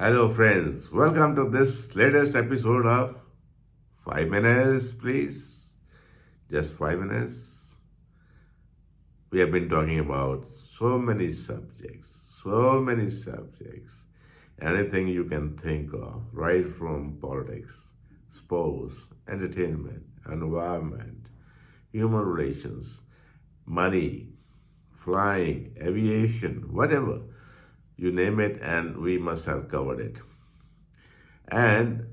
Hello, friends. Welcome to this latest episode of 5 Minutes, please. Just 5 minutes. We have been talking about so many subjects, anything you can think of, right from politics, sports, entertainment, environment, human relations, money, flying, aviation, whatever. You name it, and we must have covered it. And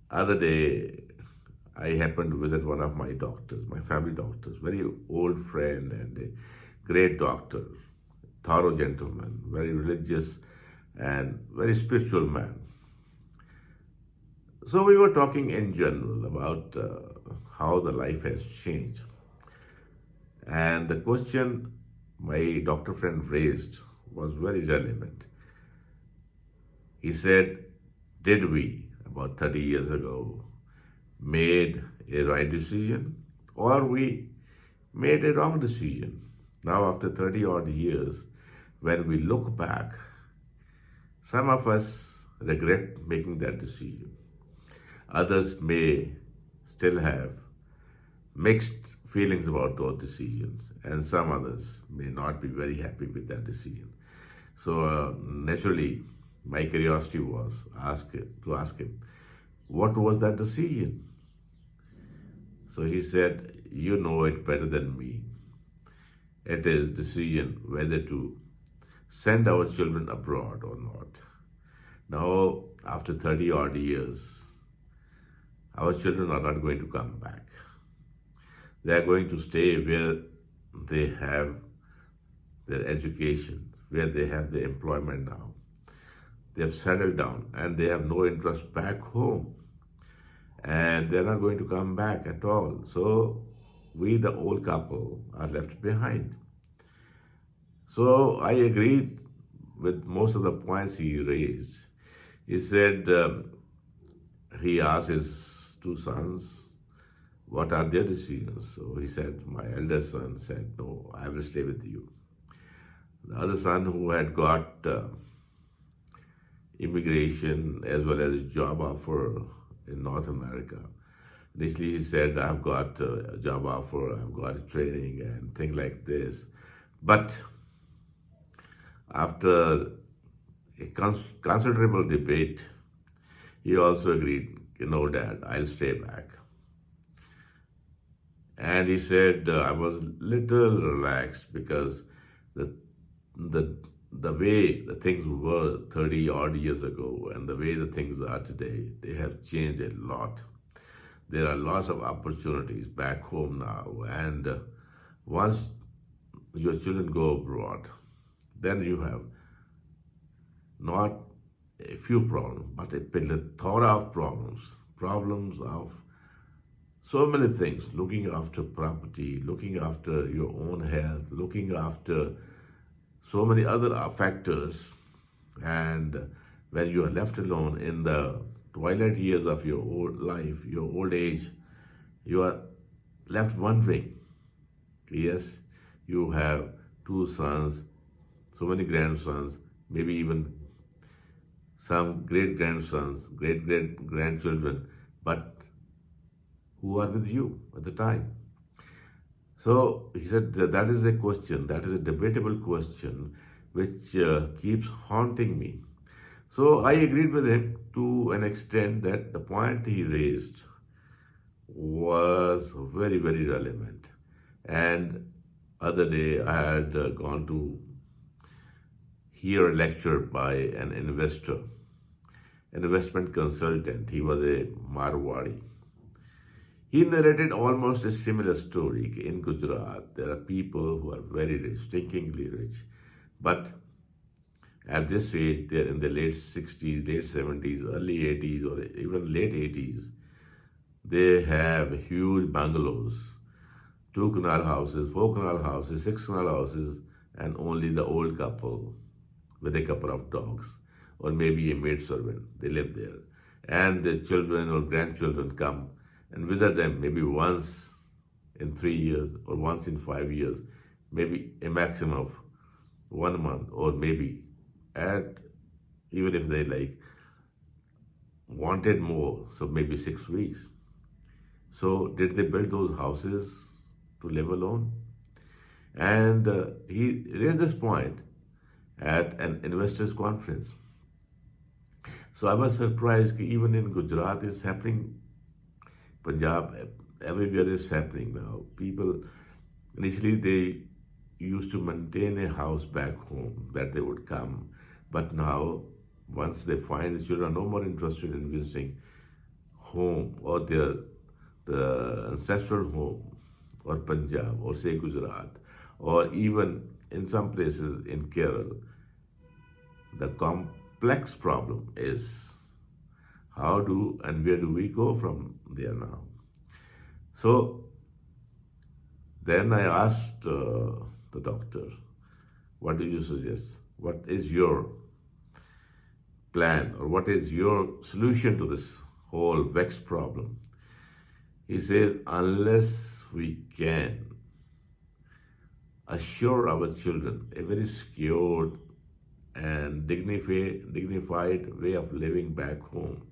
other day, I happened to visit one of my doctors, my family doctors, very old friend and a great doctor, thorough gentleman, very religious and very spiritual man. So we were talking in general about how the life has changed. And the question my doctor friend raised was very relevant. He said, did we, about 30 years ago, made a right decision or we made a wrong decision? Now, after 30 odd years, when we look back, some of us regret making that decision. Others may still have mixed feelings about those decisions, and some others may not be very happy with that decision. So, naturally, my curiosity was to ask him, what was that decision? So he said, you know it better than me. It is decision whether to send our children abroad or not. Now, after 30 odd years, our children are not going to come back. They are going to stay where they have their education, where they have their employment now. They have settled down and they have no interest back home. And they're not going to come back at all. So we, the old couple, are left behind. So I agreed with most of the points he raised. He said, he asked his two sons, what are their decisions? So he said, my elder son said, no, I will stay with you. The other son, who had got immigration as well as a job offer in North America, initially he said, I've got a job offer, I've got a training and things like this. But after a considerable debate, he also agreed, Dad, I'll stay back. And he said, I was little relaxed because the the way the things were 30 odd years ago and the way the things are today, they have changed a lot. There are lots of opportunities back home now, and once your children go abroad, then you have not a few problems, but a plethora of problems of so many things, looking after property, looking after your own health, looking after so many other factors. And when you are left alone in the twilight years of your old life, your old age, you are left wondering. Yes, you have two sons, so many grandsons, maybe even some great grandsons, great great grandchildren, but who are with you at the time? So he said that is a question, that is a debatable question which keeps haunting me. So I agreed with him to an extent that the point he raised was very, very relevant. And other day I had gone to hear a lecture by an investor, an investment consultant. He was a Marwari. He narrated almost a similar story. In Gujarat, there are people who are very rich, stinkingly rich, but at this age, they're in the late 60s, late 70s, early 80s, or even late 80s. They have huge bungalows, two canal houses, four canal houses, six canal houses, and only the old couple with a couple of dogs, or maybe a maidservant. They live there. And their children or grandchildren come and visit them maybe once in 3 years or once in 5 years, maybe a maximum of 1 month, or maybe at even if they like wanted more, so maybe 6 weeks. So did they build those houses to live alone? And he raised this point at an investors conference. So I was surprised that even in Gujarat it's happening, Punjab, everywhere is happening now. People initially they used to maintain a house back home that they would come, but now once they find the children are no more interested in visiting home or their the ancestral home or Punjab or say Gujarat or even in some places in Kerala, the complex problem is how do and where do we go from there now? So then I asked the doctor, what do you suggest? What is your plan or what is your solution to this whole vexed problem? He says, unless we can assure our children a very secured and dignified way of living back home,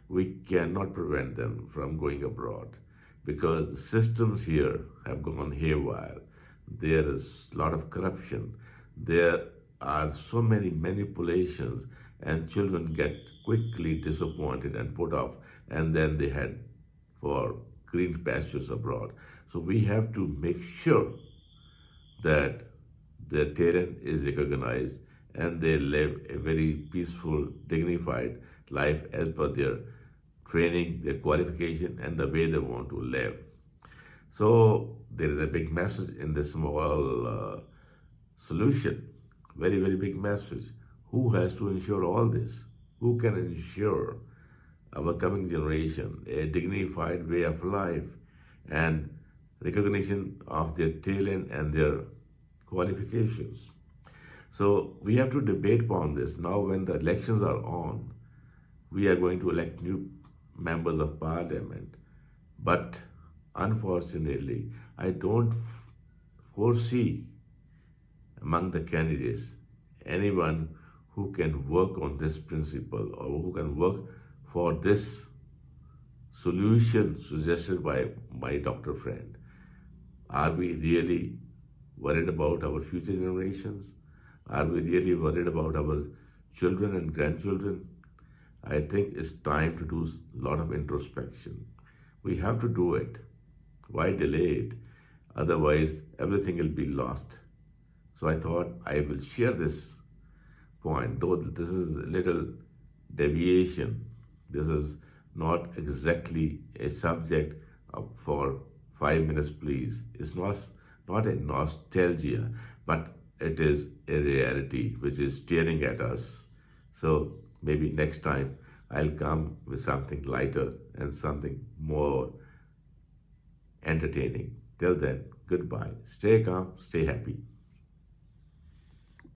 we cannot prevent them from going abroad because the systems here have gone haywire. There is a lot of corruption. There are so many manipulations, and children get quickly disappointed and put off, and then they head for green pastures abroad. So we have to make sure that their talent is recognized and they live a very peaceful, dignified life as per their training, their qualification, and the way they want to live. So there is a big message in this small solution, very, very big message. Who has to ensure all this? Who can ensure our coming generation a dignified way of life and recognition of their talent and their qualifications? So we have to debate upon this. Now when the elections are on, we are going to elect new members of parliament. But unfortunately, I don't foresee among the candidates anyone who can work on this principle or who can work for this solution suggested by my doctor friend. Are we really worried about our future generations? Are we really worried about our children and grandchildren? I think it's time to do a lot of introspection. We have to do it. Why delay it? Otherwise, everything will be lost. So I thought I will share this point, though this is a little deviation. This is not exactly a subject for 5 minutes, please. It's not a nostalgia, but it is a reality which is staring at us. So maybe next time I'll come with something lighter and something more entertaining. Till then, goodbye. Stay calm, stay happy.